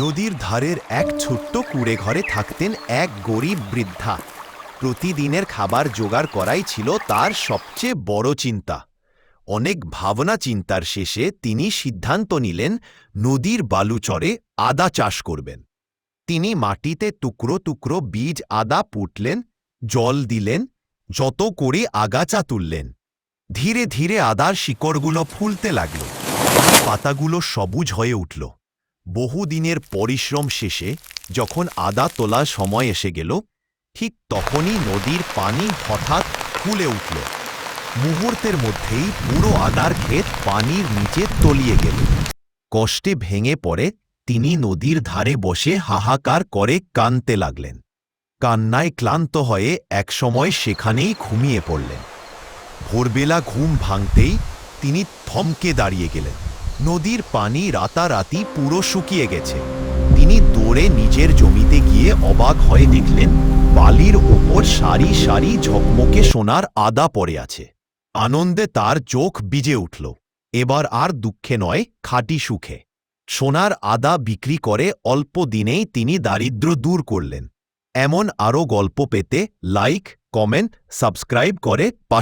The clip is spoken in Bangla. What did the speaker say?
নদীর ধারের এক ছোট্ট কুঁড়ে ঘরে থাকতেন এক গরিব বৃদ্ধা। প্রতিদিনের খাবার জোগাড় করাই ছিল তার সবচেয়ে বড় চিন্তা। অনেক ভাবনা চিন্তার শেষে তিনি সিদ্ধান্ত নিলেন নদীর বালুচরে আদা চাষ করবেন। তিনি মাটিতে টুকরো টুকরো বীজ আদা পুঁতলেন, জল দিলেন, যত করে আগাছা তুললেন। ধীরে ধীরে আদার শিকড়গুলো ফুলতে লাগল, পাতাগুলো সবুজ হয়ে উঠল। বহুদিনের পরিশ্রম শেষে যখন আদা তোলার সময় এসে গেল, ঠিক তখনই নদীর পানি হঠাৎ ফুলে উঠল। মুহূর্তের মধ্যেই পুরো আদার ক্ষেত পানির নিচে তলিয়ে গেল। কষ্টে ভেঙে পড়ে তিনি নদীর ধারে বসে হাহাকার করে কাঁদতে লাগলেন। কান্নায় ক্লান্ত হয়ে একসময় সেখানেই ঘুমিয়ে পড়লেন। ভোরবেলা ঘুম ভাঙতেই তিনি থমকে দাঁড়িয়ে গেলেন। নদীর পানি রাতারাতি পুরো শুকিয়ে গেছে। তিনি দৌড়ে নিজের জমিতে গিয়ে অবাক হয়ে দেখলেন বালির ওপর সারি সারি ঝকমকে সোনার আদা পড়ে আছে। আনন্দে তার চোখ ভিজে উঠল। এবার আর দুঃখে নয়, খাঁটি সুখে। সোনার আদা বিক্রি করে অল্প দিনেই তিনি দারিদ্র্য দূর করলেন। এমন আরও গল্প পেতে লাইক, কমেন্ট, সাবস্ক্রাইব করে পাশে